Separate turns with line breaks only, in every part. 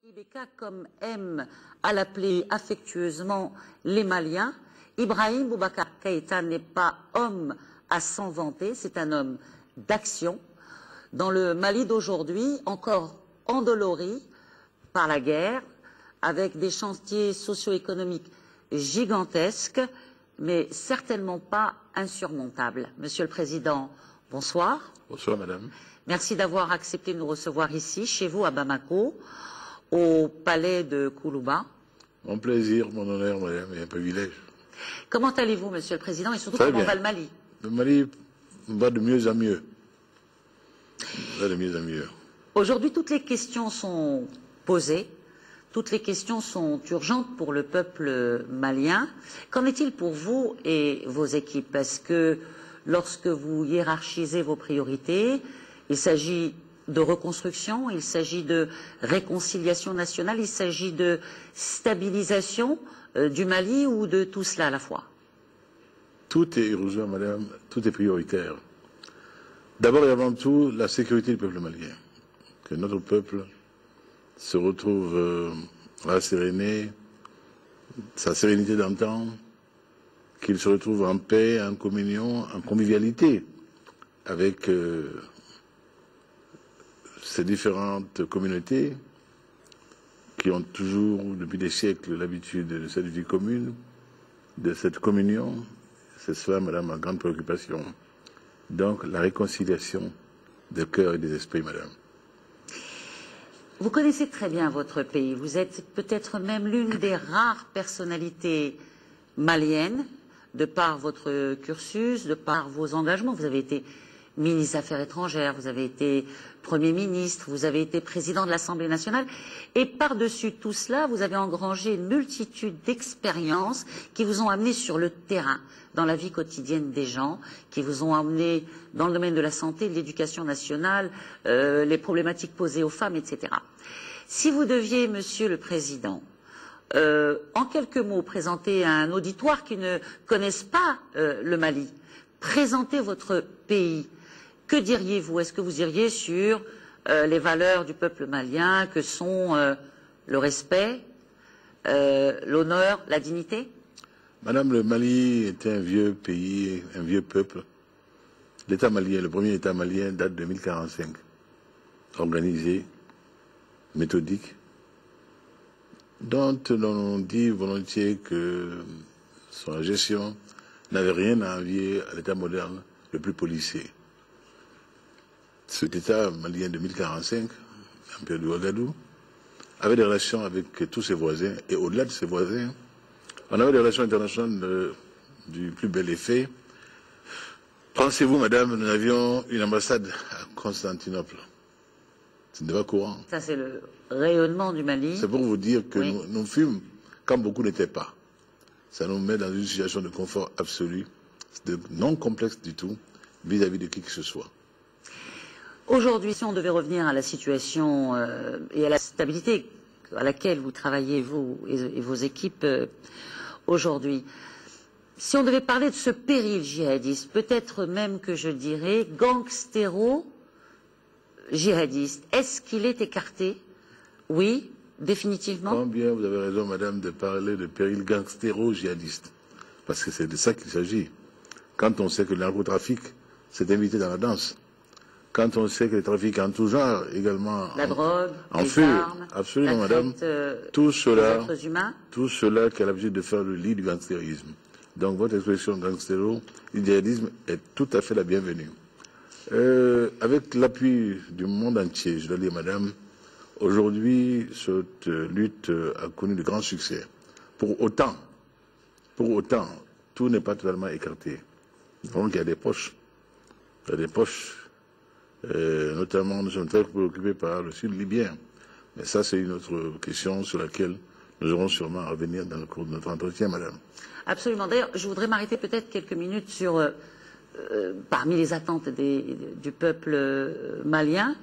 Ibeka, comme aiment à l'appeler affectueusement les Maliens, Ibrahim Boubacar Keïta n'est pas homme à s'en vanter, c'est un homme d'action. Dans le Mali d'aujourd'hui, encore endolori par la guerre, avec des chantiers socio-économiques gigantesques, mais certainement pas insurmontables. Monsieur le Président, bonsoir.
Bonsoir, Madame.
Merci d'avoir accepté de nous recevoir ici, chez vous, à Bamako, au palais de Koulouba.
Mon plaisir, mon honneur, Madame, et un privilège.
Comment allez-vous, Monsieur le Président, et surtout
Très
comment
bien.
va le Mali?
Le Mali va de mieux en mieux. Va de mieux en mieux.
Aujourd'hui, toutes les questions sont posées. Toutes les questions sont urgentes pour le peuple malien. Qu'en est-il pour vous et vos équipes? Est-ce que lorsque vous hiérarchisez vos priorités, il s'agit de reconstruction, il s'agit de réconciliation nationale, il s'agit de stabilisation du Mali ou de tout cela à la fois?
Tout est urgent, Madame, tout est prioritaire. D'abord et avant tout, la sécurité du peuple malien. Que notre peuple se retrouve rasséréné, sa sérénité d'antan, qu'il se retrouve en paix, en communion, en convivialité avec ces différentes communautés qui ont toujours, depuis des siècles, l'habitude de cette vie commune, de cette communion. C'est cela, Madame, ma grande préoccupation. Donc, la réconciliation des cœurs et des esprits, Madame.
Vous connaissez très bien votre pays. Vous êtes peut-être même l'une des rares personnalités maliennes, de par votre cursus, de par vos engagements. Vous avez été ministre des Affaires étrangères, vous avez été Premier ministre, vous avez été président de l'Assemblée nationale. Et par-dessus tout cela, vous avez engrangé une multitude d'expériences qui vous ont amené sur le terrain, dans la vie quotidienne des gens, qui vous ont amené dans le domaine de la santé, de l'éducation nationale, les problématiques posées aux femmes, etc. Si vous deviez, Monsieur le Président, en quelques mots, présenter à un auditoire qui ne connaisse pas le Mali, présenter votre pays, que diriez-vous? Est-ce que vous iriez sur les valeurs du peuple malien, que sont le respect, l'honneur, la dignité?
Madame, le Mali est un vieux pays, un vieux peuple. L'État malien, le premier État malien date de 1045. Organisé, méthodique, dont on dit volontiers que son gestion n'avait rien à envier à l'État moderne le plus policé. Cet État malien de 1045, l'Empire du Ouagadou, avait des relations avec tous ses voisins, et au-delà de ses voisins, on avait des relations internationales du plus bel effet. Pensez-vous, Madame, nous avions une ambassade à Constantinople. Ce n'est pas courant.
Ça, c'est le rayonnement du Mali.
C'est pour vous dire que
oui.
nous fûmes quand beaucoup n'étaient pas. Ça nous met dans une situation de confort absolu, de non complexe du tout, vis-à-vis de qui que ce soit.
Aujourd'hui, si on devait revenir à la situation et à la stabilité à laquelle vous travaillez, vous et vos équipes aujourd'hui, si on devait parler de ce péril djihadiste, peut-être même que je dirais gangstéro-djihadiste, est-ce qu'il est écarté? Oui, définitivement.
Combien vous avez raison, Madame, de parler de péril gangstéro-djihadiste, parce que c'est de ça qu'il s'agit. Quand on sait que le narcotrafic s'est invité dans la danse, quand on sait que les trafics en tout genre également
la drogue,
en
les
feu,
armes,
absolument,
la
Madame,
traite,
tout cela qui a l'habitude de faire le lit du gangstérisme. Donc votre expression gangstéro-djihadisme est tout à fait la bienvenue. Avec l'appui du monde entier, je dois dire, Madame, aujourd'hui cette lutte a connu de grands succès. Pour autant, tout n'est pas totalement écarté. Donc il y a des poches. Il y a des poches. Notamment, nous sommes très préoccupés par le sud libyen. Mais ça, c'est une autre question sur laquelle nous aurons sûrement à revenir dans le cours de notre entretien, Madame.
Absolument. D'ailleurs, je voudrais m'arrêter peut-être quelques minutes sur, parmi les attentes du peuple malien.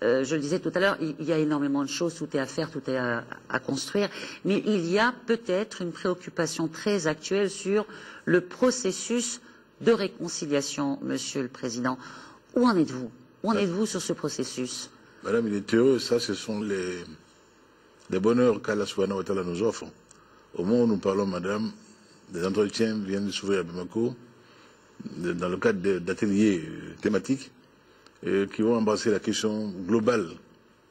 Je le disais tout à l'heure, il y a énormément de choses, tout est à faire, tout est à construire. Mais il y a peut-être une préoccupation très actuelle sur le processus de réconciliation, Monsieur le Président. Où en êtes-vous? Où en êtes-vous sur ce processus?
Madame, il est heureux, ça, ce sont des bonheurs qu'Allah Subhanahu wa Ta'ala nous offre. Au moment où nous parlons, madame, des entretiens viennent de s'ouvrir à Bamako, dans le cadre d'ateliers thématiques, qui vont embrasser la question globale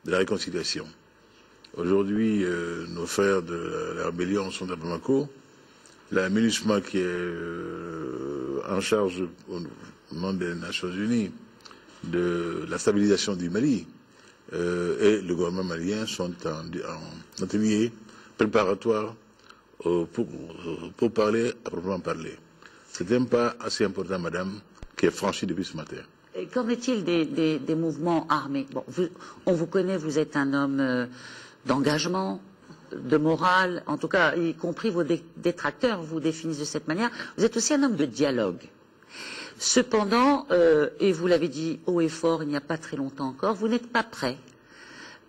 de la réconciliation. Aujourd'hui, nos frères de la rébellion sont à Bamako. La MINUSMA qui est en charge au nom des Nations Unies de la stabilisation du Mali et le gouvernement malien sont en atelier préparatoire pour parler à proprement parler. C'est un pas assez important, madame, qui est franchi depuis ce matin.
Qu'en est-il des mouvements armés? Bon, on vous connaît, vous êtes un homme d'engagement, de morale, en tout cas, y compris vos détracteurs vous définissent de cette manière. Vous êtes aussi un homme de dialogue. Cependant, et vous l'avez dit haut et fort il n'y a pas très longtemps encore, vous n'êtes pas prêt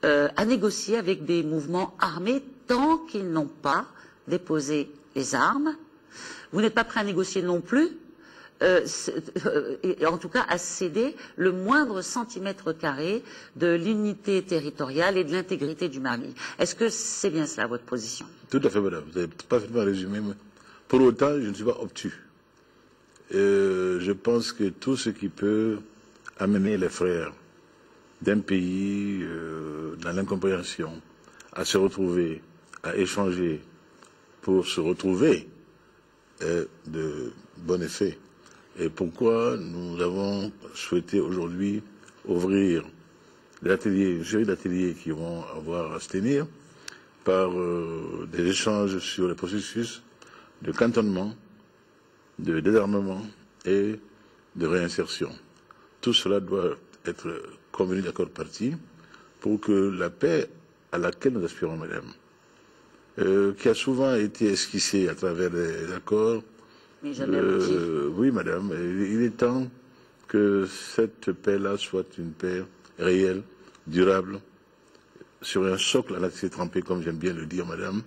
à négocier avec des mouvements armés tant qu'ils n'ont pas déposé les armes. Vous n'êtes pas prêt à négocier non plus, en tout cas à céder le moindre centimètre carré de l'unité territoriale et de l'intégrité du Mali. Est-ce que c'est bien cela votre position?
Tout à fait, madame. Vous avez parfaitement résumé. Pour autant, je ne suis pas obtus. Je pense que tout ce qui peut amener les frères d'un pays dans l'incompréhension à se retrouver, à échanger pour se retrouver est de bon effet. Et pourquoi nous avons souhaité aujourd'hui ouvrir une série d'ateliers qui vont avoir à se tenir par des échanges sur les processus de cantonnement, de désarmement et de réinsertion. Tout cela doit être convenu d'accord partie pour que la paix à laquelle nous aspirons, madame, qui a souvent été esquissée à travers les accords,
mais jamais abouti.
Oui, madame, il est temps que cette paix-là soit une paix réelle, durable, sur un socle en acier trempé, comme j'aime bien le dire, madame,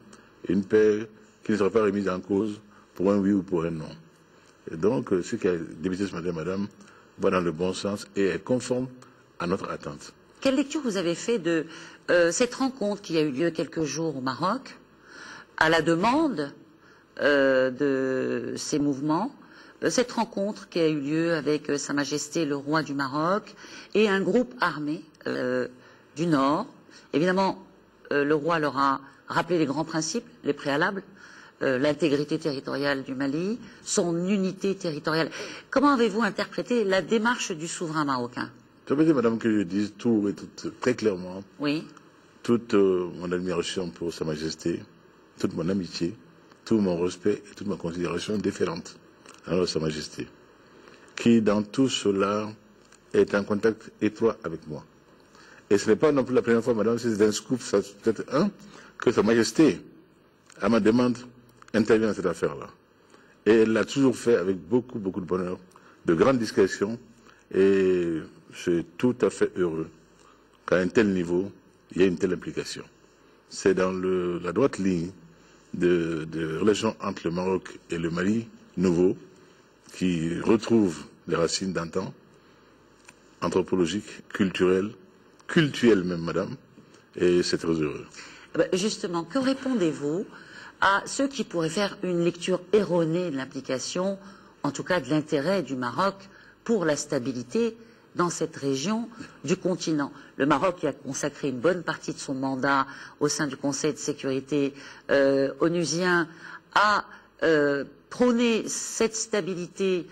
une paix qui ne sera pas remise en cause pour un oui ou pour un non. Et donc, ce qui a débuté ce matin, madame, va dans le bon sens et est conforme à notre attente.
Quelle lecture vous avez fait de cette rencontre qui a eu lieu quelques jours au Maroc, à la demande de ces mouvements, cette rencontre qui a eu lieu avec Sa Majesté le roi du Maroc et un groupe armé du Nord? Évidemment, le roi leur a rappelé les grands principes, les préalables, l'intégrité territoriale du Mali, son unité territoriale. Comment avez-vous interprété la démarche du souverain marocain?
Permettez, madame, que je dise tout et tout très clairement.
Oui.
Toute mon admiration pour Sa Majesté, toute mon amitié, tout mon respect et toute ma considération déférente à Sa Majesté, qui dans tout cela est en contact étroit avec moi. Et ce n'est pas non plus la première fois, madame, c'est un scoop, peut-être que Sa Majesté, à ma demande, intervient dans cette affaire-là. Et elle l'a toujours fait avec beaucoup, beaucoup de bonheur, de grande discrétion, et je suis tout à fait heureux qu'à un tel niveau, il y ait une telle implication. C'est dans la droite ligne de relations entre le Maroc et le Mali nouveau, qui retrouve les racines d'antan, anthropologiques, culturelles même, madame, et c'est très heureux.
Justement, que répondez-vous à ceux qui pourraient faire une lecture erronée de l'implication, en tout cas de l'intérêt du Maroc pour la stabilité dans cette région du continent? Le Maroc y a consacré une bonne partie de son mandat au sein du Conseil de sécurité onusien à prôner cette stabilité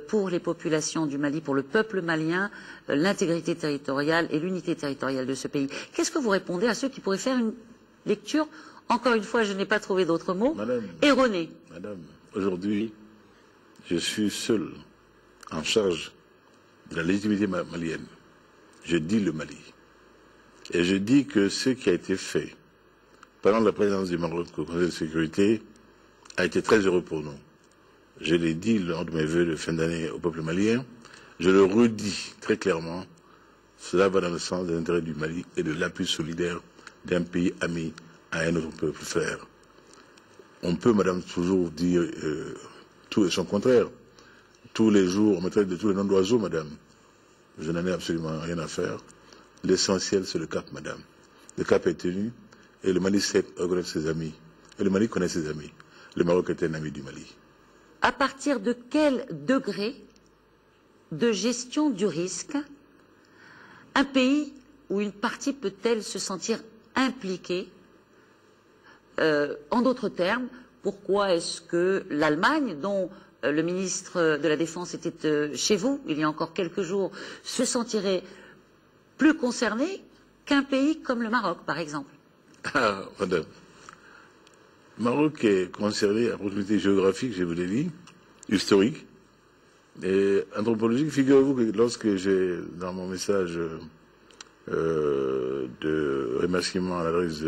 pour les populations du Mali, pour le peuple malien, l'intégrité territoriale et l'unité territoriale de ce pays. Qu'est-ce que vous répondez à ceux qui pourraient faire une lecture, encore une fois, je n'ai pas trouvé d'autres mots, erronée?
Madame, aujourd'hui, je suis seul en charge de la légitimité malienne. Je dis le Mali. Et je dis que ce qui a été fait pendant la présidence du Maroc au Conseil de sécurité a été très heureux pour nous. Je l'ai dit lors de mes vœux de fin d'année au peuple malien. Je le redis très clairement. Cela va dans le sens des intérêts du Mali et de l'appui solidaire d'un pays ami à un autre peuple frère. On peut, madame, toujours dire tout et son contraire. Tous les jours, on me traite de tous les noms d'oiseaux, madame. Je n'en ai absolument rien à faire. L'essentiel, c'est le cap, madame. Le cap est tenu Et le Mali sait reconnaître ses amis. Et le Mali connaît ses amis. Le Maroc est un ami du Mali.
À partir de quel degré de gestion du risque un pays ou une partie peut-elle se sentir impliquée? En d'autres termes, pourquoi est-ce que l'Allemagne, dont le ministre de la Défense était chez vous il y a encore quelques jours, se sentirait plus concerné qu'un pays comme le Maroc, par exemple?
Ah, madame. Le Maroc est concerné à proximité géographique, je vous l'ai dit, historique et anthropologique. Figurez-vous que lorsque j'ai, dans mon message de remerciement à l'adresse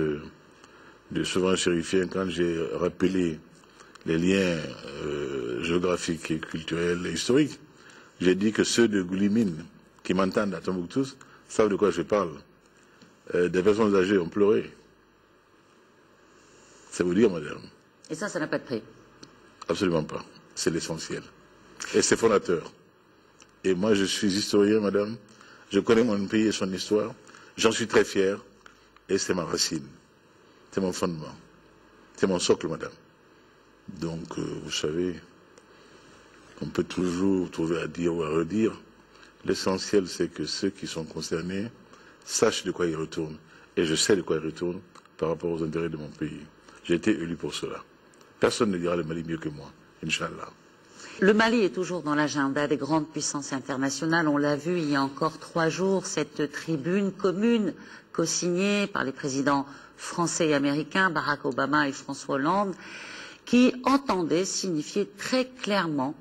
de souverain chérifien, quand j'ai rappelé les liens géographiques et culturels et historiques, j'ai dit que ceux de Goulimine qui m'entendent à Tombouctou savent de quoi je parle. Des personnes âgées ont pleuré. C'est vous dire, madame.
Et ça n'a pas de prix?
Absolument pas. C'est l'essentiel. Et c'est fondateur. Et moi, je suis historien, madame. Je connais mon pays et son histoire. J'en suis très fier. Et c'est ma racine. C'est mon fondement. C'est mon socle, madame. Donc, vous savez, on peut toujours trouver à dire ou à redire. L'essentiel, c'est que ceux qui sont concernés sachent de quoi ils retournent. Et je sais de quoi ils retournent par rapport aux intérêts de mon pays. J'ai été élu pour cela. Personne ne dira le Mali mieux que moi, Inch'Allah.
Le Mali est toujours dans l'agenda des grandes puissances internationales. On l'a vu il y a encore 3 jours, cette tribune commune co-signée par les présidents français et américains, Barack Obama et François Hollande, qui entendait signifier très clairement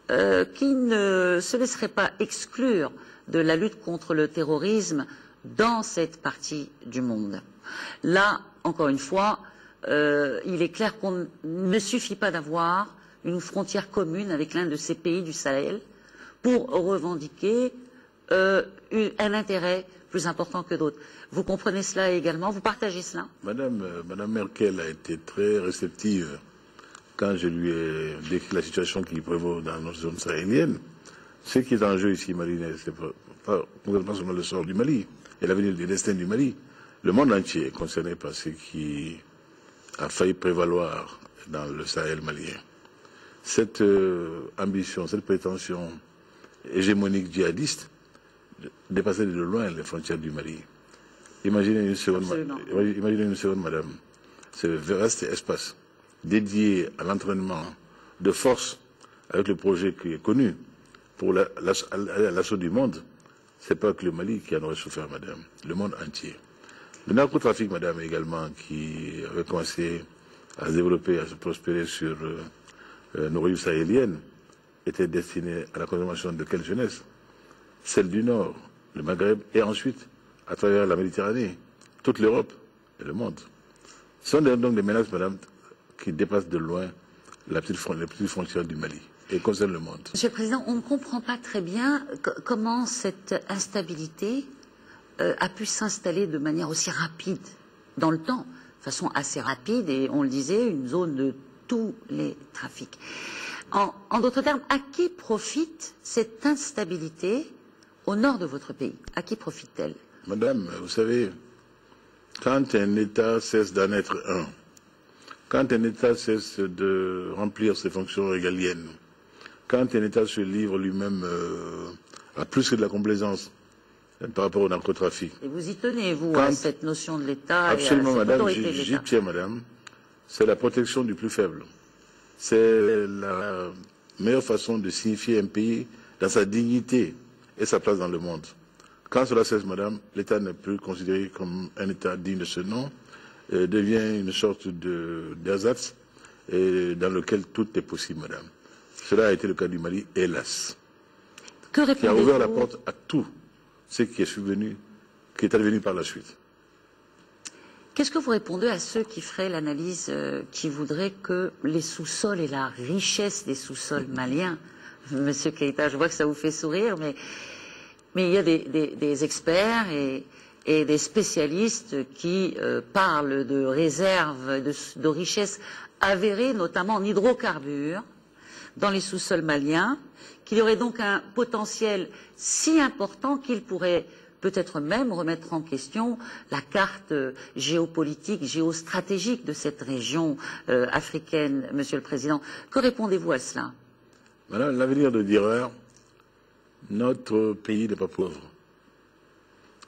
qu'ils ne se laisseraient pas exclure de la lutte contre le terrorisme dans cette partie du monde. Là, encore une fois, il est clair qu'on ne suffit pas d'avoir une frontière commune avec l'un de ces pays du Sahel pour revendiquer un intérêt plus important que d'autres. Vous comprenez cela également? Vous partagez cela? Madame
Merkel a été très réceptive quand je lui ai décrit la situation qui prévaut dans notre zone sahélienne. Ce qui est en jeu ici, Mali, c'est pas seulement le sort du Mali et l'avenir du destin du Mali. Le monde entier est concerné par ce qui a failli prévaloir dans le Sahel malien. Cette ambition, cette prétention hégémonique djihadiste dépassait de loin les frontières du Mali. Imaginez une seconde, madame, ce vaste espace dédié à l'entraînement de force avec le projet qui est connu pour l'assaut du monde. C'est pas que le Mali qui en aurait souffert, madame, le monde entier. Le narcotrafic, madame, également, qui avait commencé à se développer, à se prospérer sur nos rives sahéliennes, était destiné à la consommation de quelle jeunesse? Celle du Nord, le Maghreb, et ensuite, à travers la Méditerranée, toute l'Europe et le monde. Ce sont donc des menaces, madame, qui dépassent de loin les petites frontières du Mali et concernent le monde.
Monsieur le Président, on ne comprend pas très bien comment cette instabilité a pu s'installer de manière aussi rapide dans le temps, de façon assez rapide, et on le disait, une zone de tous les trafics. En d'autres termes, à qui profite cette instabilité au nord de votre pays? À qui profite-t-elle?
Madame, vous savez, quand un État cesse d'en être un, quand un État cesse de remplir ses fonctions régaliennes, quand un État se livre lui-même à plus que de la complaisance par rapport au narcotrafic.
Et vous y tenez, vous, à cette notion de l'État?
Absolument, madame, j'y tiens, madame. C'est la protection du plus faible. C'est la meilleure façon de signifier un pays dans sa dignité et sa place dans le monde. Quand cela cesse, madame, l'État n'est plus considéré comme un État digne de ce nom, devient une sorte d'ersatz dans lequel tout est possible, madame. Cela a été le cas du Mali, hélas, qui a ouvert la porte à tout ce qui est subvenu, qui est advenu par la suite.
Qu'est-ce que vous répondez à ceux qui feraient l'analyse, qui voudraient que les sous-sols et la richesse des sous-sols maliens, Monsieur Keïta, je vois que ça vous fait sourire, mais il y a des experts et des spécialistes qui parlent de réserves, de richesses avérées, notamment en hydrocarbures, dans les sous-sols maliens, qu'il y aurait donc un potentiel si important qu'il pourrait peut-être même remettre en question la carte géopolitique, géostratégique de cette région africaine, Monsieur le Président. Que répondez-vous à cela?
Madame, l'avenir de dira, notre pays n'est pas pauvre.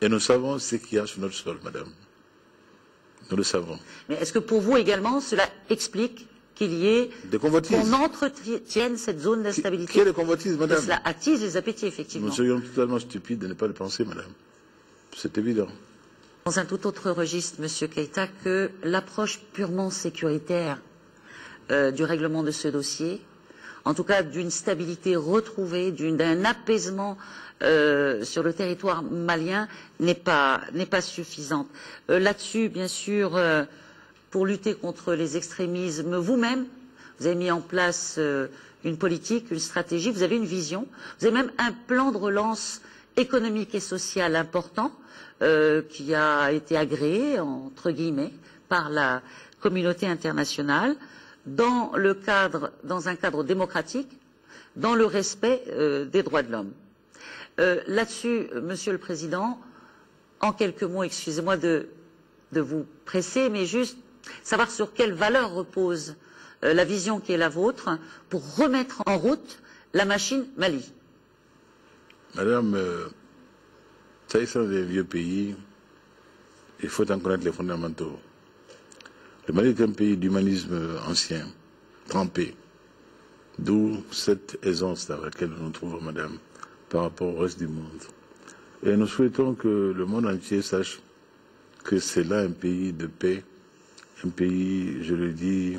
Et nous savons ce qu'il y a sur notre sol, madame. Nous le savons.
Mais est-ce que pour vous également, cela explique qu'il y ait, qu'on entretienne cette zone d'instabilité?
Qui est le convoitise, madame?
Cela attise les appétits, effectivement.
Nous serions totalement stupides de ne pas le penser, madame. C'est évident.
Dans un tout autre registre, Monsieur Keïta, que l'approche purement sécuritaire du règlement de ce dossier, en tout cas d'une stabilité retrouvée, d'un apaisement sur le territoire malien, n'est pas suffisante. Là-dessus, bien sûr, pour lutter contre les extrémismes, vous-même, vous avez mis en place une politique, une stratégie, vous avez une vision, vous avez même un plan de relance économique et social important qui a été agréé, entre guillemets, par la communauté internationale, dans un cadre démocratique, dans le respect des droits de l'homme. Là-dessus, Monsieur le Président, en quelques mots, excusez-moi de vous presser, mais juste savoir sur quelle valeur repose la vision qui est la vôtre pour remettre en route la machine Mali.
Madame, s'agissant des vieux pays, il faut en connaître les fondamentaux. Le Mali est un pays d'humanisme ancien, trempé, d'où cette aisance dans laquelle nous nous trouvons, madame, par rapport au reste du monde. Et nous souhaitons que le monde entier sache que c'est là un pays de paix, un pays, je le dis,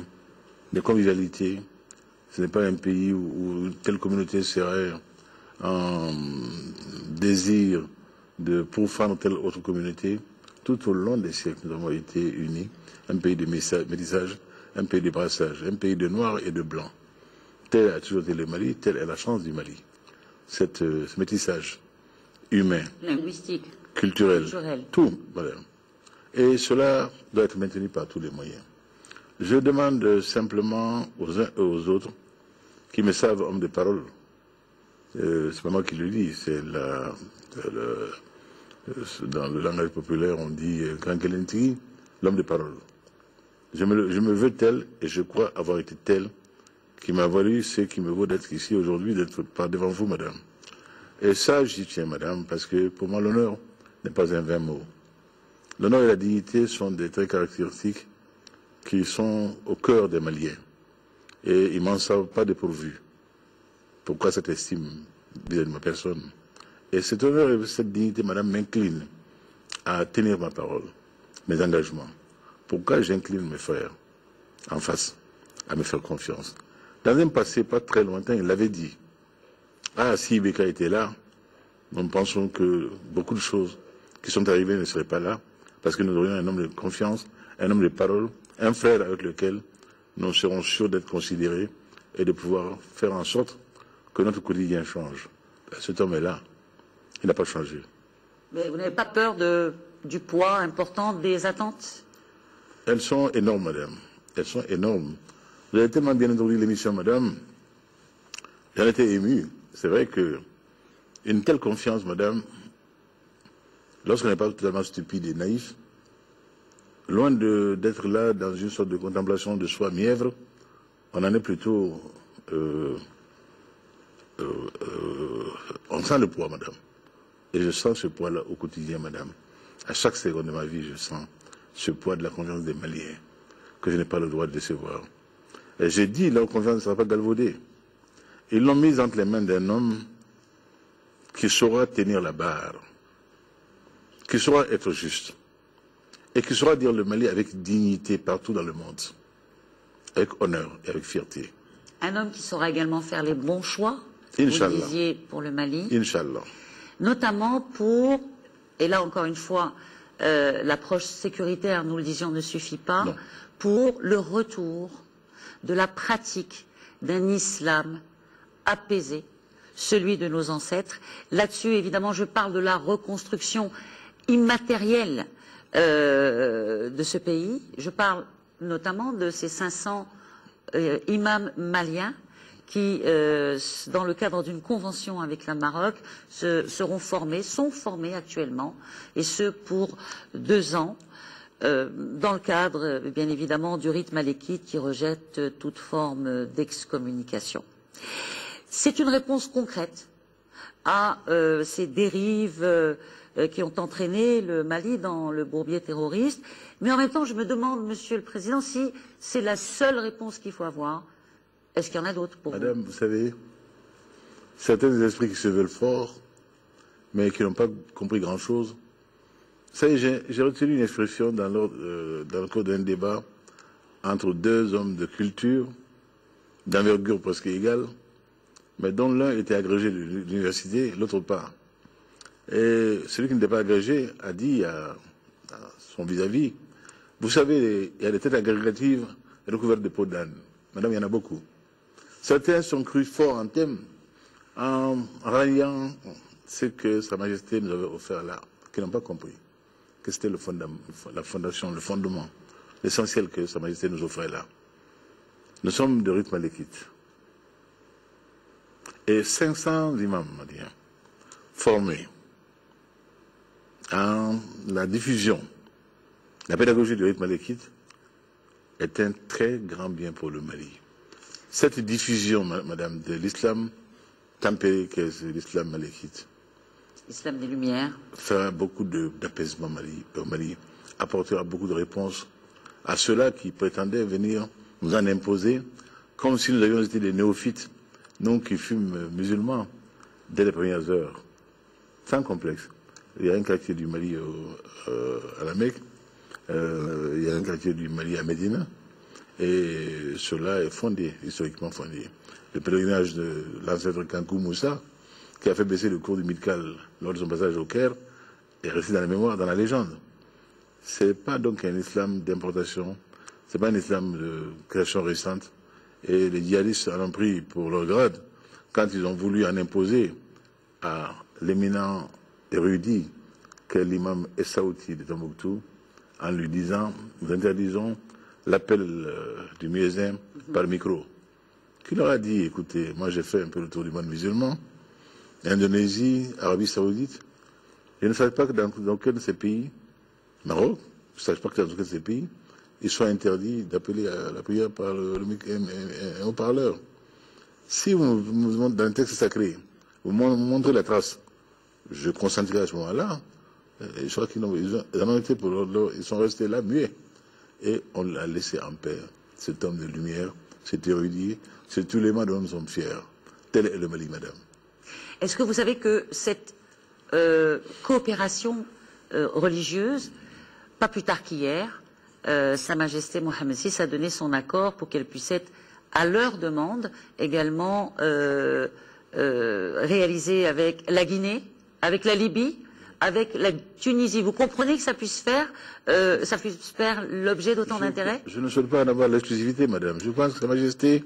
de convivialité. Ce n'est pas un pays où telle communauté serait en désir de pourfendre telle autre communauté. Tout au long des siècles, nous avons été unis. Un pays de métissage, un pays de brassage, un pays de noirs et de blancs. Tel a toujours été le Mali, telle est la chance du Mali. Ce métissage humain,
linguistique,
culturel, tout, madame. Et cela doit être maintenu par tous les moyens. Je demande simplement aux uns et aux autres qui me savent homme de parole. C'est pas moi qui le dis, c'est dans le langage populaire, on dit Kankelenti, l'homme de parole. Je me veux tel, et je crois avoir été tel, qui m'a valu ce qui me vaut d'être ici aujourd'hui, d'être devant vous, madame. Et ça, j'y tiens, madame, parce que pour moi, l'honneur n'est pas un vain mot. L'honneur et la dignité sont des traits caractéristiques qui sont au cœur des Maliens. Et ils m'en savent pas dépourvu. Pourquoi cette estime vis-à-vis de ma personne? Et cet honneur et cette dignité, madame, m'incline à tenir ma parole, mes engagements. Pourquoi j'incline mes frères en face à me faire confiance? Dans un passé pas très lointain, il l'avait dit. Ah, si Ibeka était là, nous pensons que beaucoup de choses qui sont arrivées ne seraient pas là, parce que nous aurions un homme de confiance, un homme de parole, un frère avec lequel nous serons sûrs d'être considérés et de pouvoir faire en sorte que notre quotidien change. Cet homme est là. Il n'a pas changé.
Mais vous n'avez pas peur du poids important des attentes?
Elles sont énormes, madame. Elles sont énormes. Vous avez tellement bien introduit l'émission, madame. J'en étais ému. C'est vrai que une telle confiance, madame, lorsqu'on n'est pas totalement stupide et naïf, loin d'être là dans une sorte de contemplation de soi mièvre, on en est plutôt... on sent le poids, madame. Et je sens ce poids-là au quotidien, madame. À chaque seconde de ma vie, je sens ce poids de la confiance des Maliens, que je n'ai pas le droit de décevoir. Et j'ai dit, leur confiance ne sera pas galvaudée. Ils l'ont mise entre les mains d'un homme qui saura tenir la barre, qui saura être juste, et qui saura dire le Mali avec dignité partout dans le monde, avec honneur et avec fierté.
Un homme qui saura également faire les bons choix,
Inch'Allah.
vous le disiez, pour le Mali.
Inch'Allah.
Notamment pour, et là encore une fois, l'approche sécuritaire, nous le disions, ne suffit pas,
non,
pour le retour de la pratique d'un islam apaisé, celui de nos ancêtres. Là-dessus, évidemment, je parle de la reconstruction immatérielle de ce pays. Je parle notamment de ces 500 imams maliens qui, dans le cadre d'une convention avec le Maroc, sont formés actuellement, et ce pour 2 ans, dans le cadre, bien évidemment, du rite malékite qui rejette toute forme d'excommunication. C'est une réponse concrète à ces dérives qui ont entraîné le Mali dans le bourbier terroriste. Mais en même temps, je me demande, Monsieur le Président, si c'est la seule réponse qu'il faut avoir. Est-ce qu'il y en a d'autres pour vous?
Madame, vous savez, certains des esprits qui se veulent forts, mais qui n'ont pas compris grand-chose. Vous savez, j'ai retenu une expression dans le cadre d'un débat entre 2 hommes de culture, d'envergure presque égale, mais dont l'un était agrégé de l'université, l'autre pas. Et celui qui n'était pas agrégé a dit à son vis-à-vis, vous savez, il y a des têtes agrégatives recouvertes de peau d'âne. Madame, il y en a beaucoup. Certains sont crus forts en thème, en ralliant ce que Sa Majesté nous avait offert là, qui n'ont pas compris que c'était la fondation, le fondement, l'essentiel que Sa Majesté nous offrait là. Nous sommes de rite malékite. Et 500 imams maliens formés en la diffusion, la pédagogie du rite malékite est un très grand bien pour le Mali. Cette diffusion, madame, de l'islam tempéré qu'est l'islam malékite,
Islam des Lumières,
fera beaucoup d'apaisement au Mali, apportera beaucoup de réponses à ceux-là qui prétendaient venir nous en imposer, comme si nous avions été des néophytes, nous qui fûmes musulmans, dès les premières heures, sans complexe. Il y a un quartier du Mali à la Mecque, il y a un quartier du Mali à Médina, et cela est fondé, historiquement fondé. Le pèlerinage de l'ancêtre Kankou Moussa, qui a fait baisser le cours du Midkal lors de son passage au Caire, est resté dans la mémoire, dans la légende. Ce n'est pas donc un islam d'importation, ce n'est pas un islam de création récente. Et les djihadistes en ont pris pour leur grade quand ils ont voulu en imposer à l'éminent érudit qu'est l'imam Essaouti de Tombouctou, en lui disant, nous interdisons l'appel du muezzin par micro. Qui leur a dit, écoutez, moi j'ai fait un peu le tour du monde musulman, Indonésie, Arabie Saoudite, je ne savais pas que dans aucun de ces pays, Maroc, je ne savais pas que dans aucun de ces pays, il soit interdit d'appeler à la prière par un haut-parleur. Si vous nous montrez dans un texte sacré, vous montrez la trace, je consentirai à ce moment-là. Je crois qu'ils en ont été ils sont restés là muets. Et on l'a laissé en paix. Cet homme de lumière, cet érudit, c'est tous les mots dont nous sommes fiers. Tel est le Mali, madame.
Est-ce que vous savez que cette coopération religieuse, pas plus tard qu'hier, Sa Majesté Mohamed VI a donné son accord pour qu'elle puisse être, à leur demande, également réalisée avec la Guinée, avec la Libye, avec la Tunisie. Vous comprenez que ça puisse faire l'objet d'autant d'intérêt? Je
ne souhaite pas en avoir l'exclusivité, madame. Je pense que Sa Majesté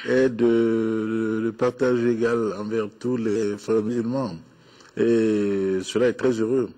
est de partage égal envers tous les frères musulmans. Et cela est très heureux.